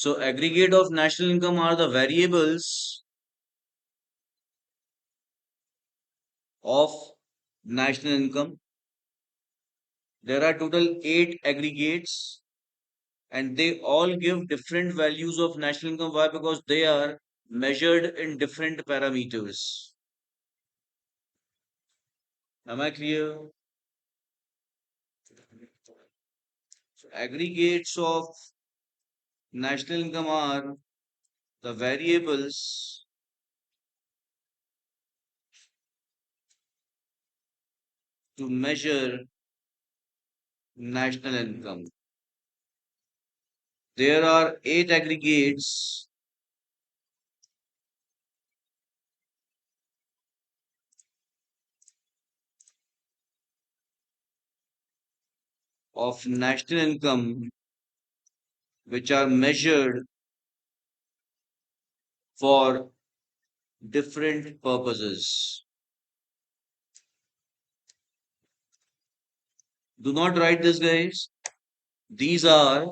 So aggregate of national income are the variables of national income. There are total 8 aggregates and they all give different values of national income. Why? Because they are measured in different parameters. Am I clear? So aggregates of national income are the variables to measure national income. There are 8 aggregates of national income which are measured for different purposes. Do not write this, guys. These are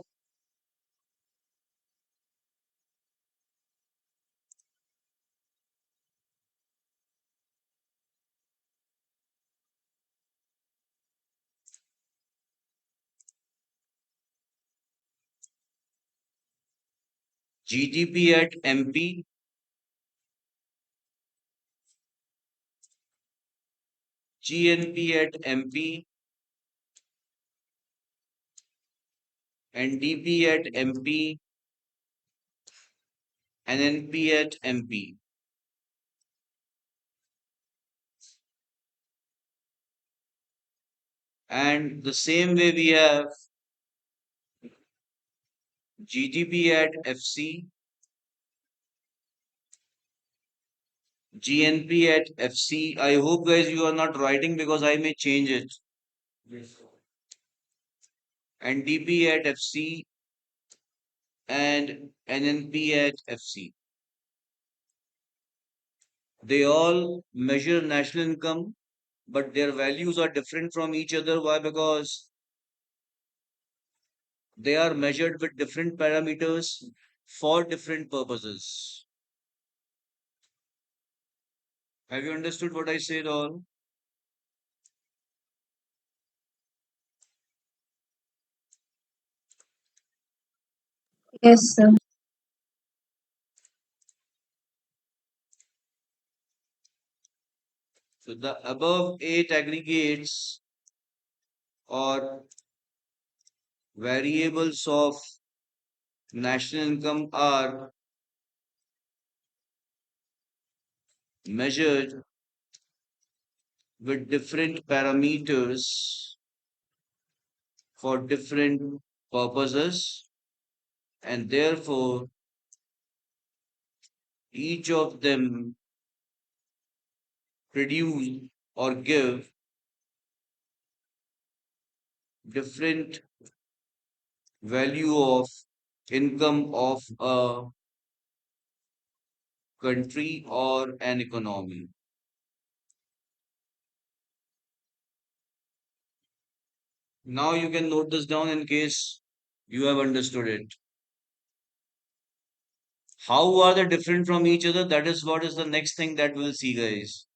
GDP at MP, GNP at MP, NDP at MP, NNP at MP. And the same way we have GDP at FC, GNP at FC. I hope guys you are not writing because I may change it. NDP at FC and NNP at FC. They all measure national income, but their values are different from each other. Why? Because they are measured with different parameters for different purposes. Have you understood what I said all? Yes, sir. So the above 8 aggregates or variables of national income are measured with different parameters for different purposes, and therefore each of them produce or give different value of income of a country or an economy. Now you can note this down in case you have understood it. How are they different from each other? That is what is the next thing that we'll see, guys.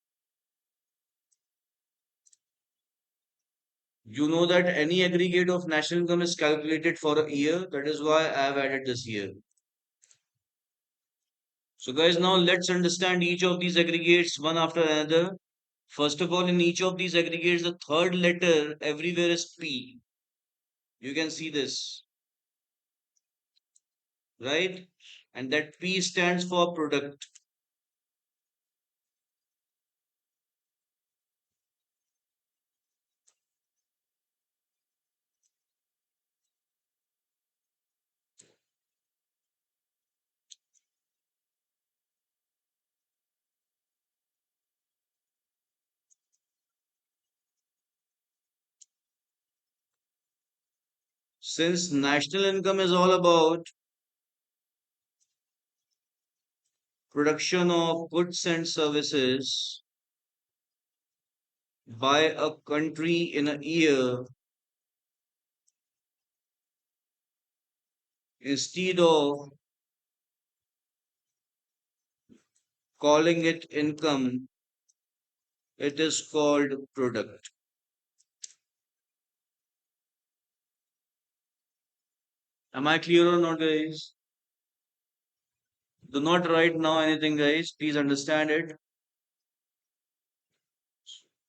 You know that any aggregate of national income is calculated for a year. That is why I have added this year. So, guys, now let's understand each of these aggregates one after another. First of all, in each of these aggregates, the third letter everywhere is P. You can see this, right? And that P stands for product. Since national income is all about production of goods and services by a country in a year, instead of calling it income, it is called product. Am I clear or not, guys? Do not write now anything, guys. Please understand it.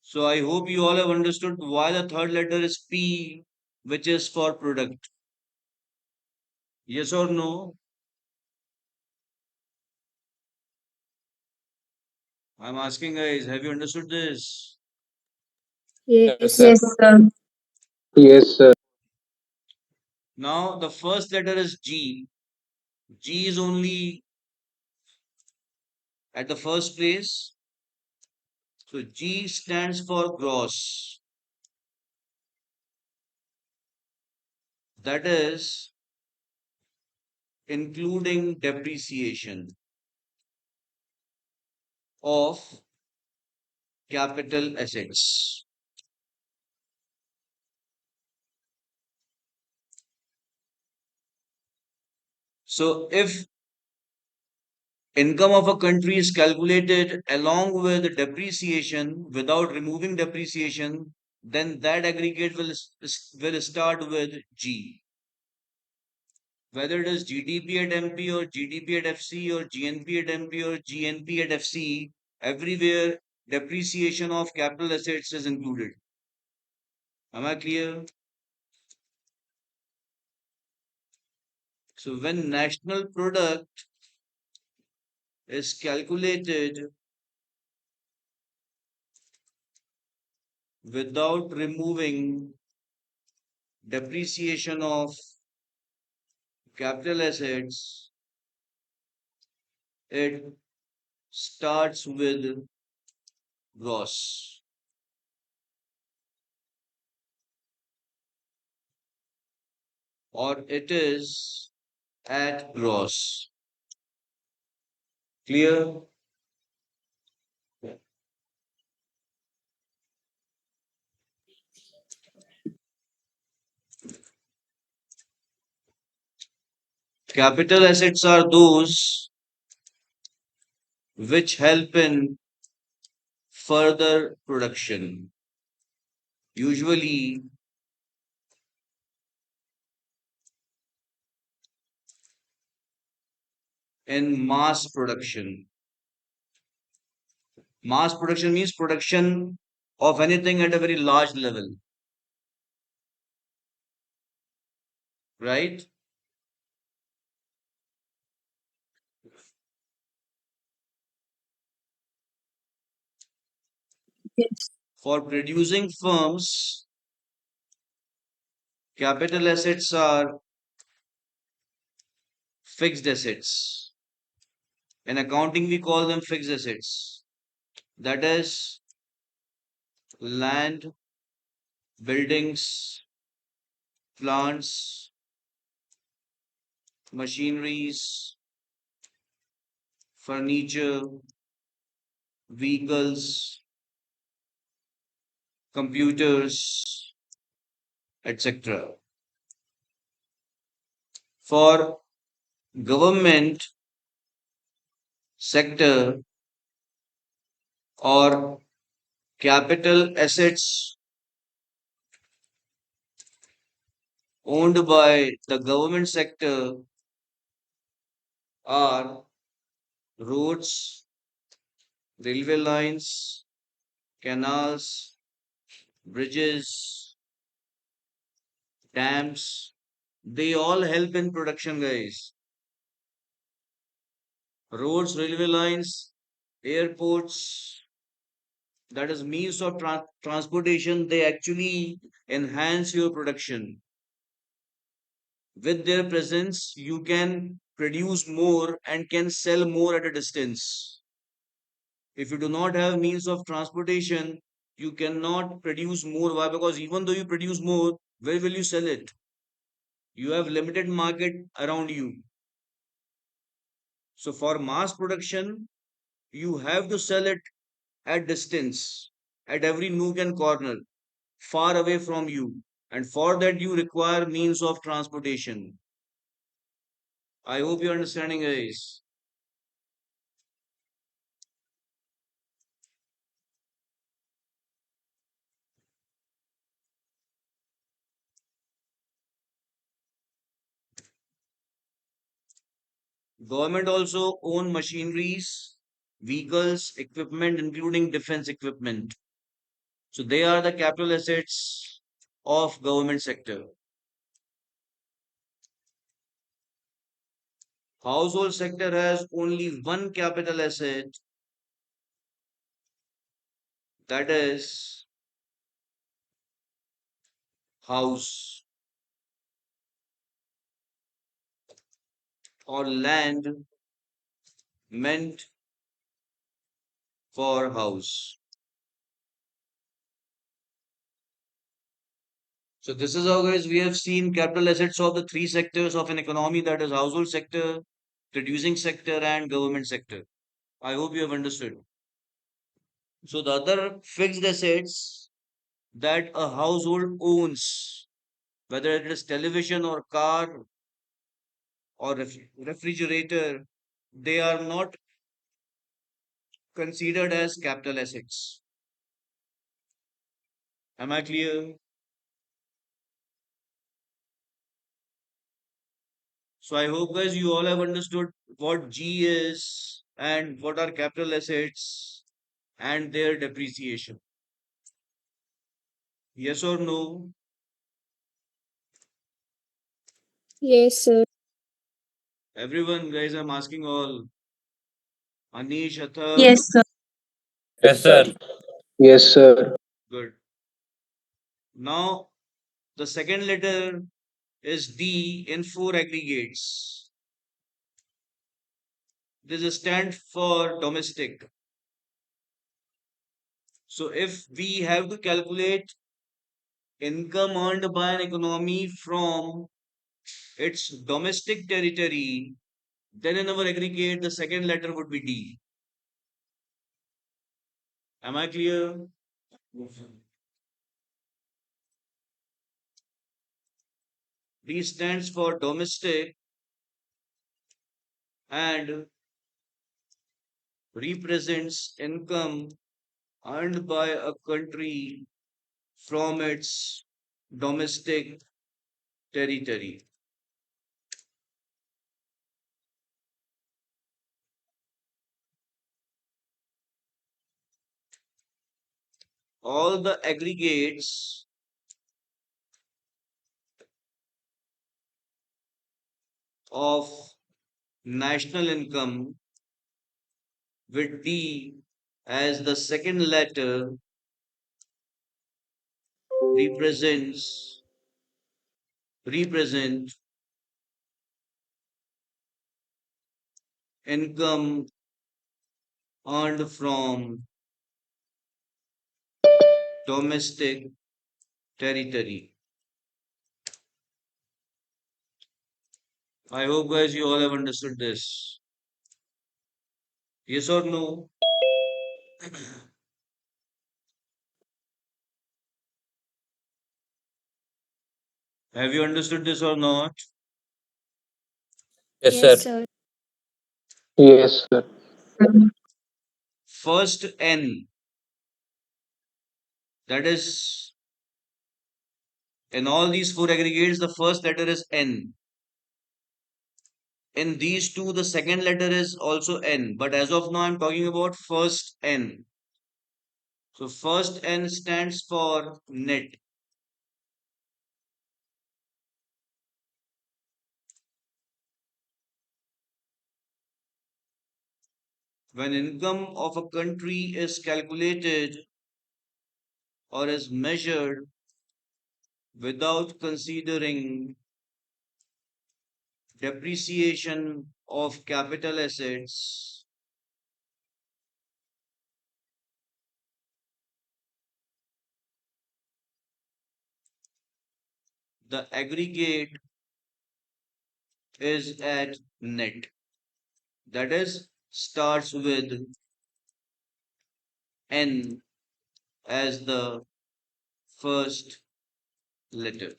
So I hope you all have understood why the third letter is P, which is for product. Yes or no? I'm asking, guys, have you understood this? Yes, sir. Yes, sir. Yes, sir. Now the first letter is G. G is only at the first place. So G stands for gross. That is including depreciation of capital assets. So if income of a country is calculated along with depreciation without removing depreciation, then that aggregate will start with G. Whether it is GDP at MP or GDP at FC or GNP at MP or GNP at FC, everywhere depreciation of capital assets is included. Am I clear? So when national product is calculated without removing depreciation of capital assets, it starts with gross, or it is at gross. Clear? Capital assets are those which help in further production, usually in mass production. Mass production means production of anything at a very large level, right? Yes. For producing firms, capital assets are fixed assets. In accounting, we call them fixed assets. That is land, buildings, plants, machineries, furniture, vehicles, computers, etc. For government sector or capital assets owned by the government sector are roads, railway lines, canals, bridges, dams. They all help in production, guys. Roads, railway lines, airports, that is means of transportation, they actually enhance your production. With their presence, you can produce more and can sell more at a distance. If you do not have means of transportation, you cannot produce more. Why? Because even though you produce more, where will you sell it? You have limited market around you. So for mass production, you have to sell it at distance, at every nook and corner, far away from you. And for that, you require means of transportation. I hope you're understanding, guys. Government also own machineries, vehicles, equipment, including defense equipment. So they are the capital assets of government sector. Household sector has only one capital asset, that is house or land meant for house. So this is how, guys, we have seen capital assets of the three sectors of an economy, that is household sector, producing sector, and government sector. I hope you have understood. So the other fixed assets that a household owns, whether it is television or car or refrigerator, they are not considered as capital assets. Am I clear? So I hope, guys, you all have understood what G is and what are capital assets and their depreciation. Yes or no? Yes, sir. Everyone, guys, I'm asking all. Anish, Athar, Yes, sir. Yes, sir. Yes, sir. good. Now, the second letter is D in four aggregates. This stands for domestic. So if we have to calculate income earned by an economy from its domestic territory, then in our aggregate, the second letter would be D. Am I clear? D stands for domestic and represents income earned by a country from its domestic territory. All the aggregates of national income with D as the second letter represents represent income earned from domestic territory. I hope, guys, you all have understood this. Yes or no? Have you understood this or not? Yes, Yes, sir. sir. Yes, sir. First N, that is, in all these four aggregates, the first letter is N. In these two, the second letter is also N. But as of now, I'm talking about first N. So first N stands for net. When income of a country is calculated or is measured without considering depreciation of capital assets, the aggregate is at net. That is, starts with N as the first letter.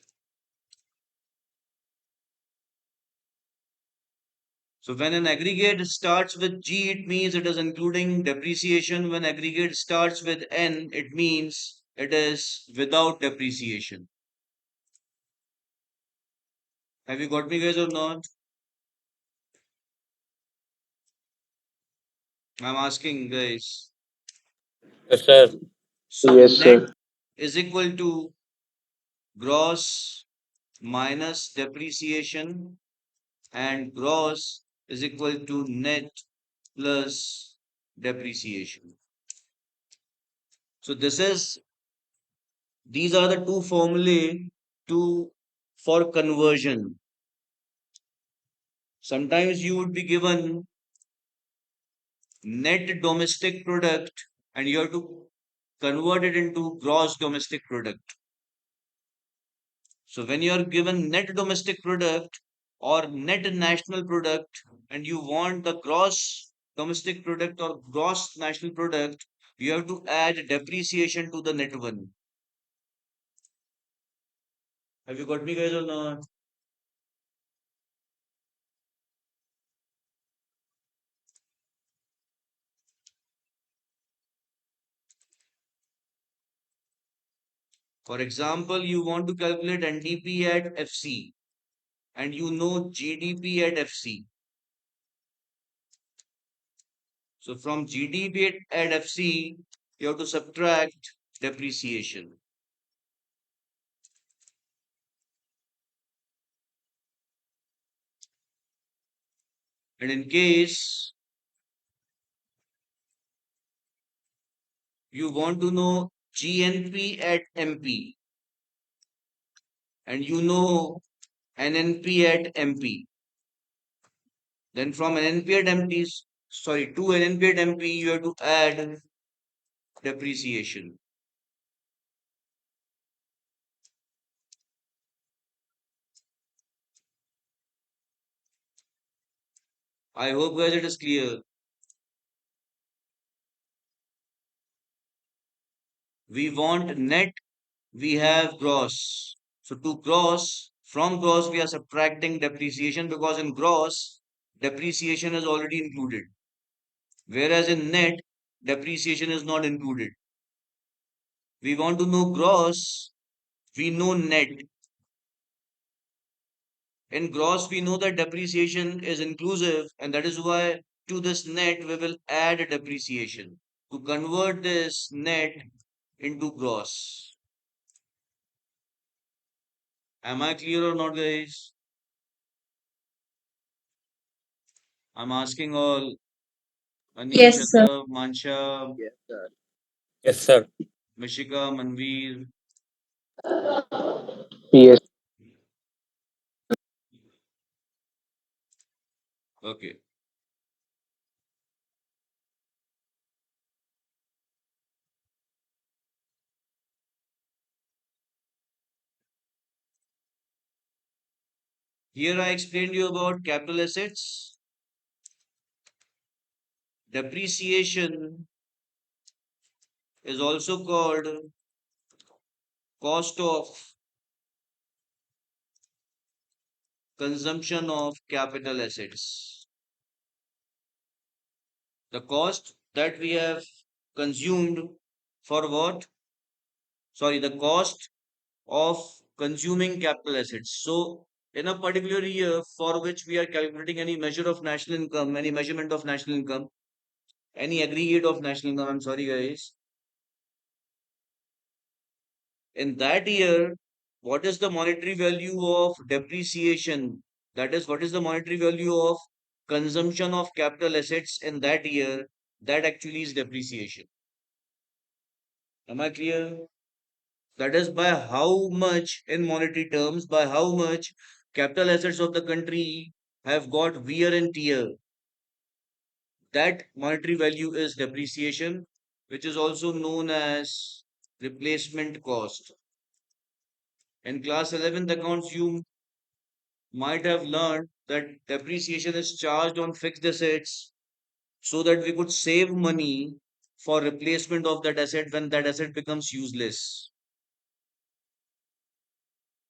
So when an aggregate starts with G, it means it is including depreciation. When aggregate starts with N, it means it is without depreciation. Have you got me, guys, or not? I'm asking guys. Yes, sir. So Yes, net sir. is equal to gross minus depreciation, and gross is equal to net plus depreciation. So these are the two formulae to for conversion. Sometimes you would be given net domestic product and you have to convert it into gross domestic product. So when you are given net domestic product or net national product and you want the gross domestic product or gross national product, you have to add depreciation to the net one. Have you got me guys or not? For example, you want to calculate NDP at FC and you know GDP at FC. So from GDP at FC, you have to subtract depreciation. And in case you want to know GNP at MP and you know NNP at MP, then from NNP at MP, sorry, to NNP at MP, you have to add depreciation. I hope guys it is clear. We want net, we have gross. So to gross, from gross we are subtracting depreciation because in gross, depreciation is already included. Whereas in net, depreciation is not included. We want to know gross, we know net. In gross, we know that depreciation is inclusive, and that is why to this net we will add depreciation to convert this net into gross. Am I clear or not, guys? I'm asking all Anish, Yes, sir. Atab, Mansha, Yes, sir. Yes, sir. Mishika, Manveer. Yes. Okay. Here I explained you about capital assets. Depreciation is also called cost of consumption of capital assets. The cost that we have consumed for what? Sorry, the cost of consuming capital assets. So, in a particular year for which we are calculating any measure of national income, any measurement of national income, any aggregate of national income, I'm sorry, guys. In that year, what is the monetary value of depreciation? That is, what is the monetary value of consumption of capital assets in that year? That actually is depreciation. Am I clear? That is by how much in monetary terms, by how much capital assets of the country have got wear and tear. That monetary value is depreciation, which is also known as replacement cost. In class 11th accounts, you might have learned that depreciation is charged on fixed assets so that we could save money for replacement of that asset when that asset becomes useless.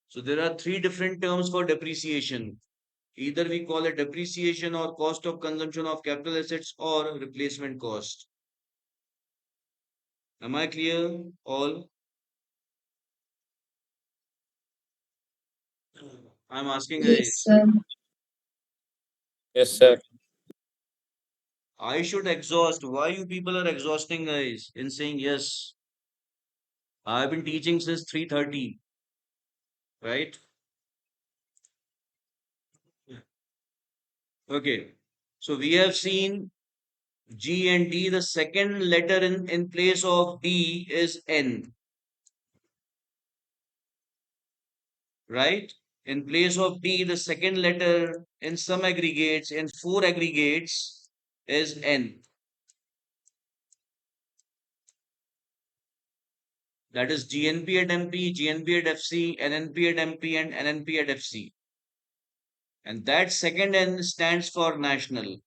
So there are three different terms for depreciation. Either we call it depreciation or cost of consumption of capital assets or replacement cost. Am I clear? All? I'm asking Yes, guys. sir. Yes, sir. I should exhaust. Why you people are exhausting, guys, in saying yes? I've been teaching since 3:30, right? Okay. So we have seen G and D. The second letter in place of D is N, right? In place of D, the second letter in some aggregates, in four aggregates, is N. That is GNP at MP, GNP at FC, NNP at MP, and NNP at FC. And that second N stands for national.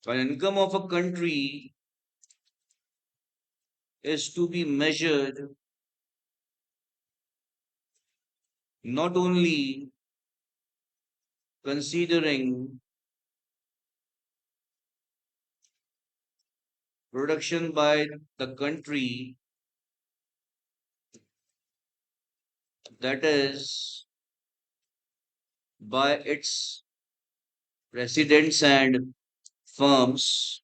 So an income of a country is to be measured not only considering production by the country, that is by its residents and firms,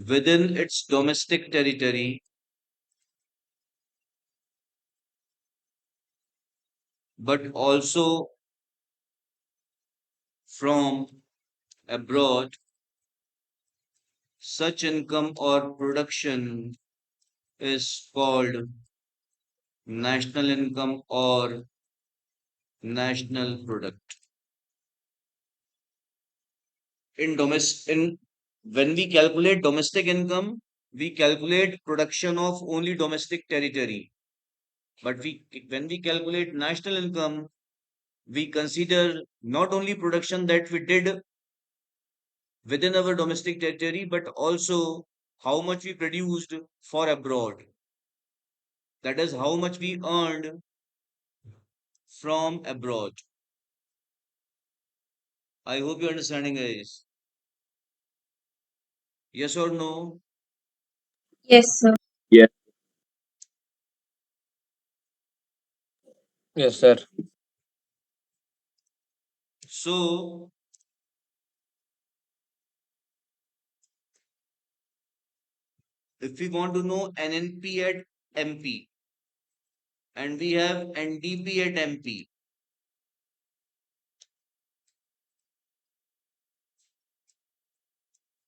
within its domestic territory, but also from abroad. Such income or production is called national income or national product. In when we calculate domestic income, we calculate production of only domestic territory. But when we calculate national income, we consider not only production that we did within our domestic territory, but also how much we produced for abroad. That is how much we earned from abroad. I hope you're understanding, guys. Yes or no? Yes, sir. Yeah. Yes, sir. So, if we want to know NNP at MP and we have NDP at MP,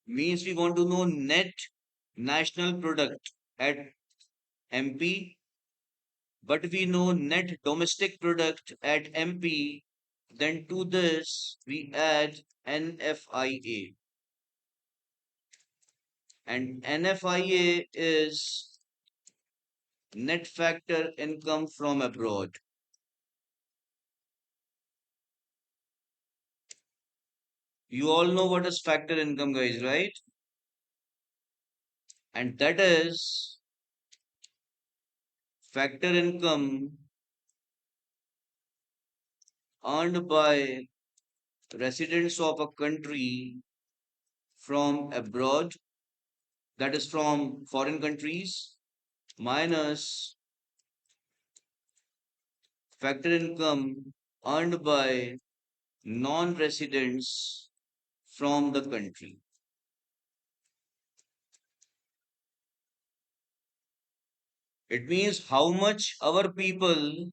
means we want to know net national product at MP, but we know net domestic product at MP, then to this we add NFIA. And NFIA is net factor income from abroad. You all know what is factor income, guys, right? And that is factor income earned by residents of a country from abroad, that is from foreign countries, minus factor income earned by non-residents from the country. It means how much our people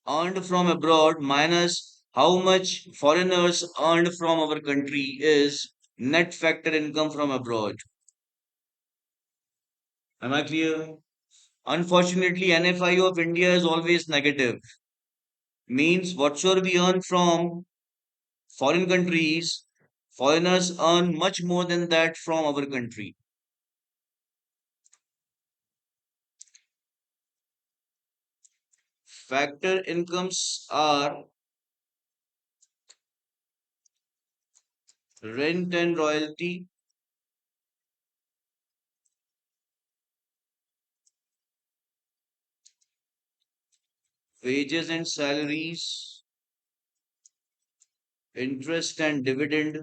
earned from abroad minus how much foreigners earned from our country is net factor income from abroad. Am I clear? Unfortunately, NFI of India is always negative. Means whatsoever we earn from foreign countries, foreigners earn much more than that from our country. Factor incomes are rent and royalty, wages and salaries, interest and dividend,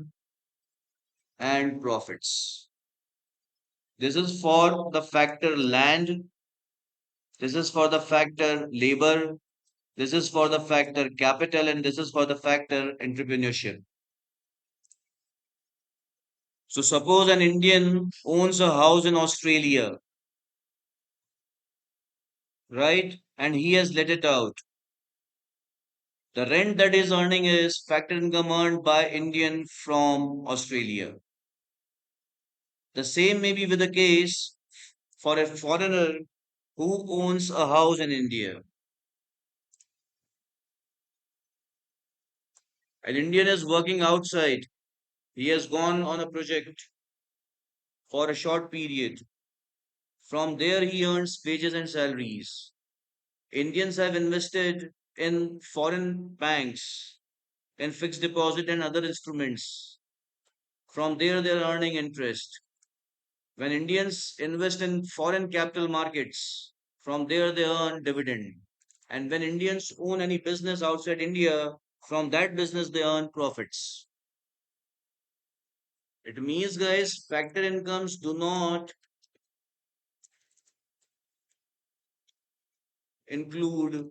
and profits. This is for the factor land. This is for the factor labor. This is for the factor capital. And this is for the factor entrepreneurship. So suppose an Indian owns a house in Australia, right? And he has let it out. The rent that is earning is factor income earned by Indian from Australia. The same may be with the case for a foreigner who owns a house in India. An Indian is working outside. He has gone on a project for a short period. From there, he earns wages and salaries. Indians have invested in foreign banks, in fixed deposit and other instruments. From there, they are earning interest. When Indians invest in foreign capital markets, from there they earn dividend. And when Indians own any business outside India, from that business they earn profits. It means, guys, factor incomes do not include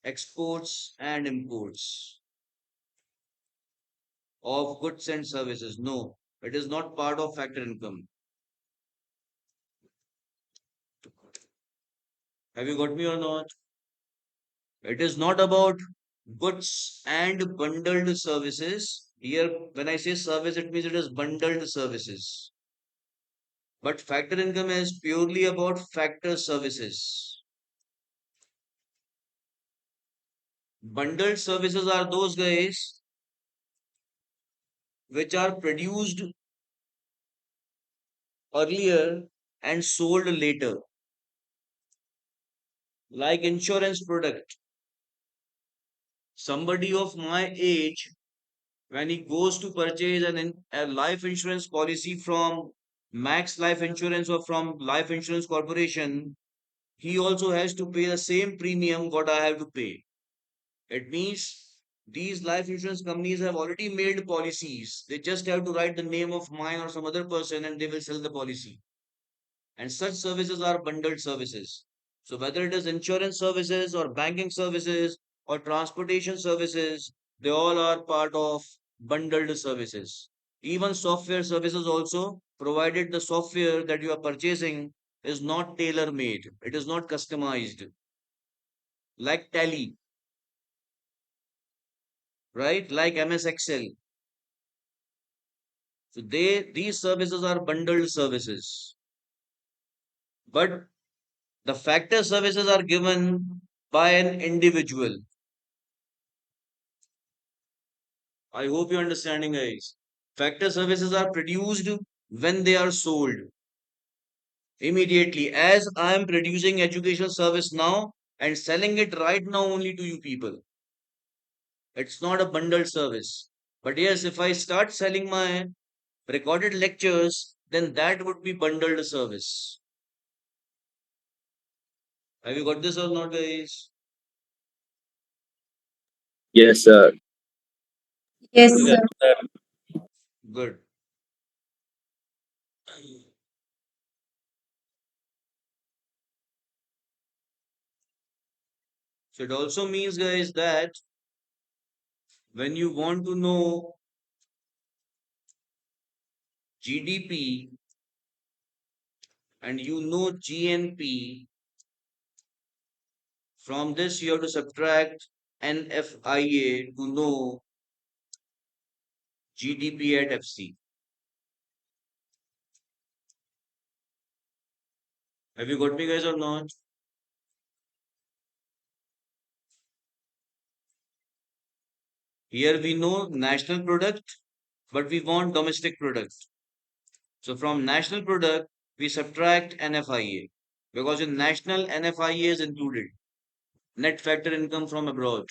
exports and imports of goods and services. No, it is not part of factor income. Have you got me or not? It is not about goods and bundled services. Here, when I say service, it means it is bundled services. But factor income is purely about factor services. Bundled services are those guys which are produced earlier and sold later, like insurance product. Somebody of my age, when he goes to purchase a life insurance policy from Max Life Insurance or from Life Insurance Corporation, he also has to pay the same premium what I have to pay. It means these life insurance companies have already made policies. They just have to write the name of mine or some other person and they will sell the policy. And such services are bundled services. So whether it is insurance services or banking services or transportation services, they all are part of bundled services. Even software services also, provided the software that you are purchasing is not tailor made, it is not customized, like Tally, right? Like MS Excel. So these services are bundled services. But the factor services are given by an individual. I hope you're understanding, guys. Factor services are produced when they are sold immediately. As I am producing educational service now and selling it right now only to you people. It's not a bundled service. But yes, if I start selling my recorded lectures, then that would be bundled service. Have you got this or not, guys? Yes, sir. Yes, Yes, sir. sir. Good. So it also means, guys, that when you want to know GDP and you know GNP, from this you have to subtract NFIA to know GDP at FC. Have you got me, guys, or not? Here we know national product, but we want domestic product. So from national product, we subtract NFIA because in national NFIA is included. Net factor income from abroad.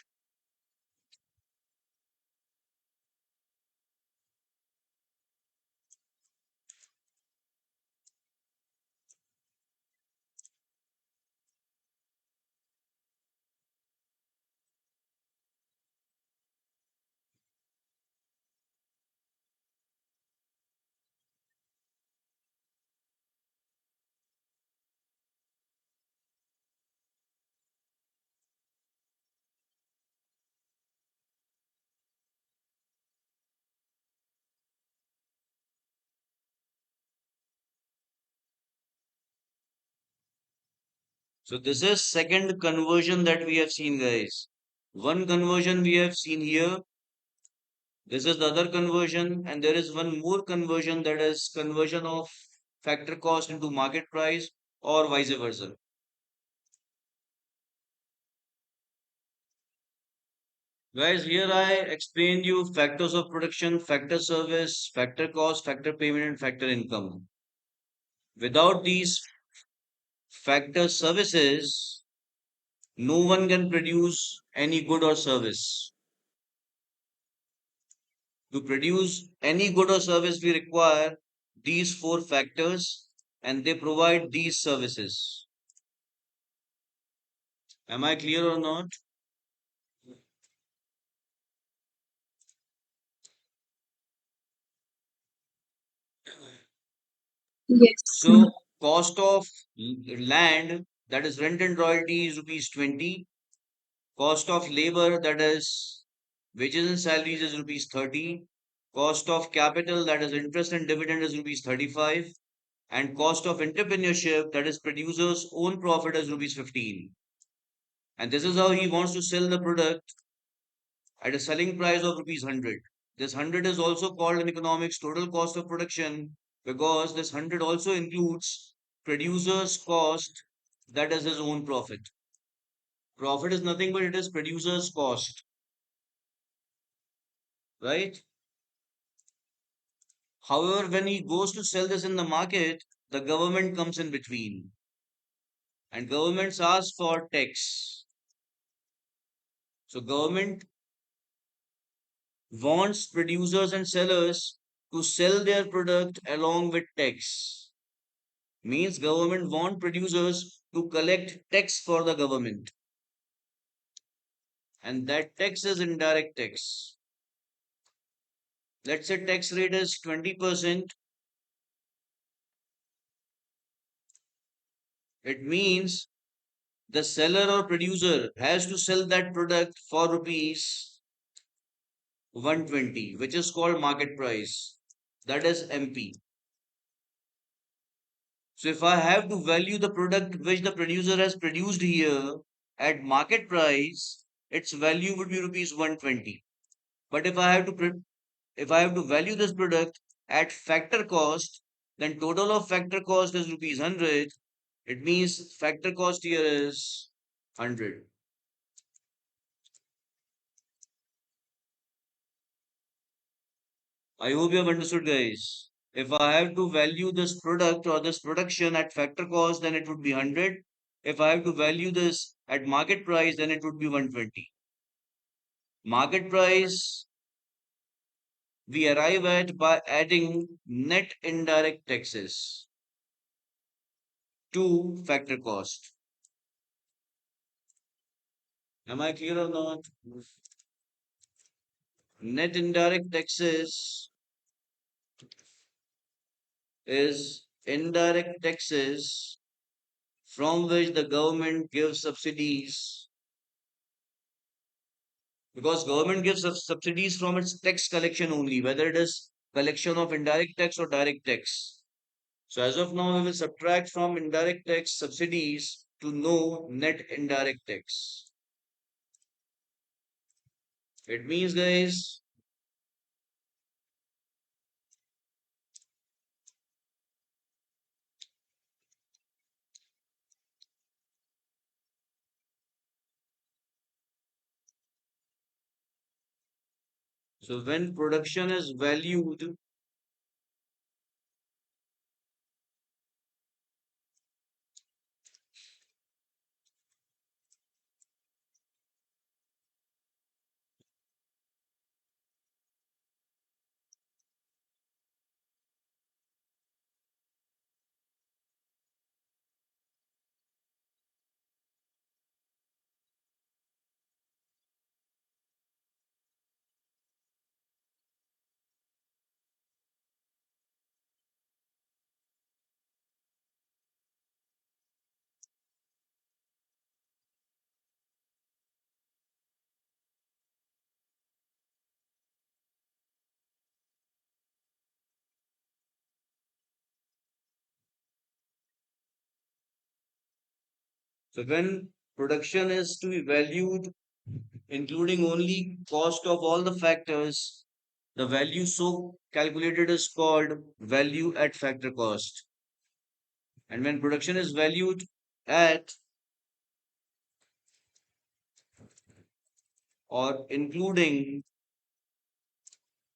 So this is second conversion that we have seen, guys. One conversion we have seen here. This is the other conversion, and there is one more conversion, that is conversion of factor cost into market price, or vice versa. Guys, here I explained you factors of production, factor service, factor cost, factor payment, and factor income. Without these factor services, no one can produce any good or service. To produce any good or service, we require these four factors, and they provide these services. Am I clear or not? Yes. So, cost of land, that is rent and royalty, is rupees 20. Cost of labor, that is wages and salaries, is rupees 30. Cost of capital, that is interest and dividend, is rupees 35. And cost of entrepreneurship, that is producer's own profit, is rupees 15. And this is how he wants to sell the product at a selling price of rupees 100. This 100 is also called in economics total cost of production, because this 100 also includes producer's cost, that is his own profit. Profit is nothing but it is producer's cost, right? However, when he goes to sell this in the market, the government comes in between, and governments ask for tax. So government wants producers and sellers to sell their product along with tax. Means government want producers to collect tax for the government, and that tax is indirect tax. Let's say tax rate is 20%. It means the seller or producer has to sell that product for rupees 120, which is called market price. That is MP. So if I have to value the product which the producer has produced here at market price, its value would be rupees 120. But if I have to value this product at factor cost, then total of factor cost is rupees 100. It means factor cost here is 100. I hope you have understood, guys. If I have to value this product or this production at factor cost, then it would be 100. If I have to value this at market price, then it would be 120. Market price we arrive at by adding net indirect taxes to factor cost. Am I clear or not? Net indirect taxes is indirect taxes from which the government gives subsidies, because government gives subsidies from its tax collection only, whether it is collection of indirect tax or direct tax. So as of now, we will subtract from indirect tax subsidies to know net indirect tax. It means, guys, so when production is valued, So when production is to be valued, including only cost of all the factors, the value so calculated is called value at factor cost. And when production is valued at or including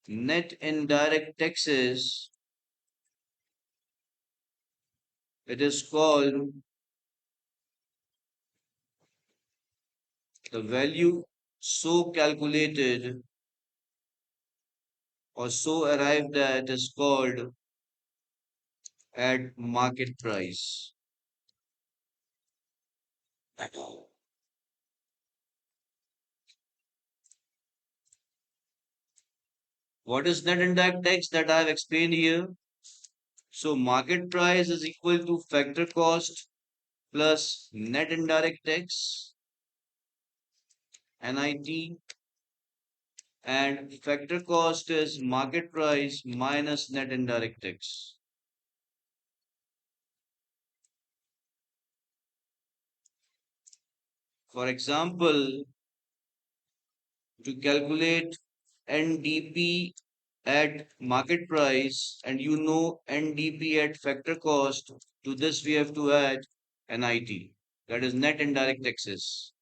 net indirect taxes, it is called the value so calculated or so arrived at is called at market price. What is net indirect tax that I have explained here? So market price is equal to factor cost plus net indirect tax, NIT, and factor cost is market price minus net indirect tax. For example, to calculate NDP at market price and you know NDP at factor cost, to this we have to add NIT, that is net indirect taxes.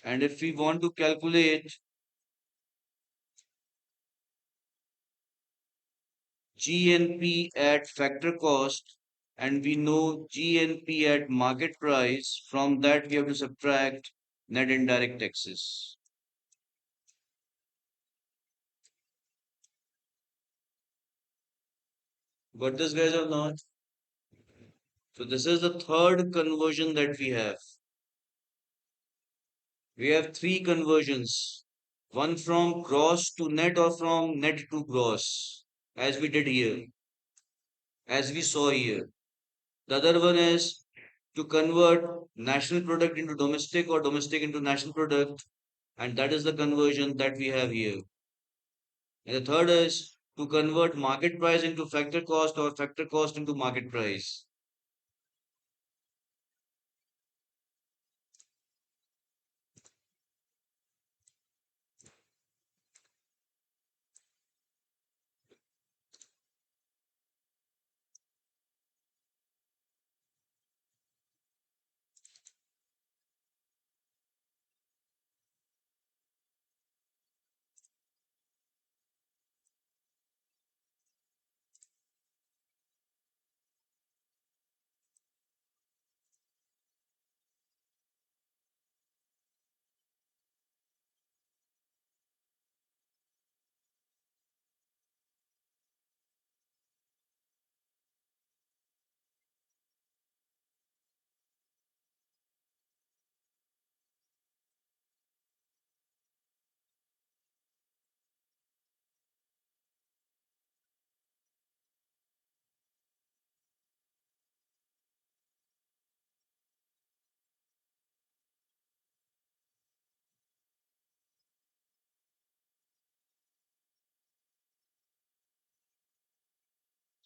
And if we want to calculate GNP at factor cost and we know GNP at market price, from that we have to subtract net indirect taxes. Got this, guys, or not? So this is the third conversion that we have. We have three conversions. One from gross to net or from net to gross, as we did here, as we saw here. The other one is to convert national product into domestic or domestic into national product, and that is the conversion that we have here. And the third is to convert market price into factor cost or factor cost into market price.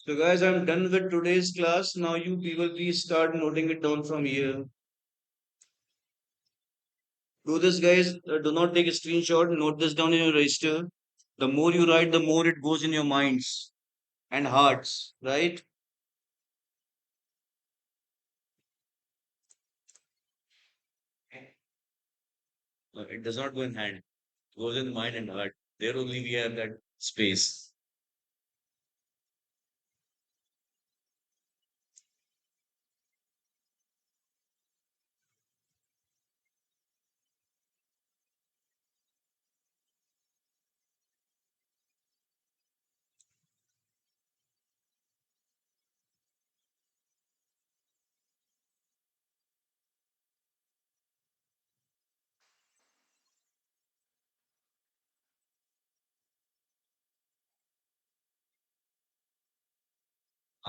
So guys, I'm done with today's class. Now you people please start noting it down from here. Do this, guys. Do not take a screenshot. Note this down in your register. The more you write, the more it goes in your minds and hearts, right? No, it does not go in hand. It goes in mind and heart. There only we have that space.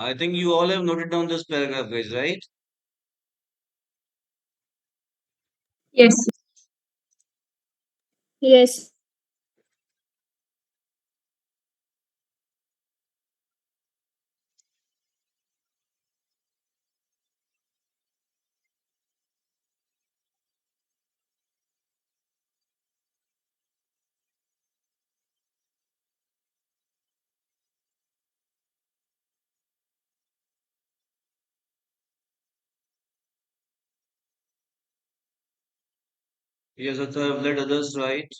I think you all have noted down this paragraph, guys, right? Yes. Yes. Yes, Arthur, I've let others write.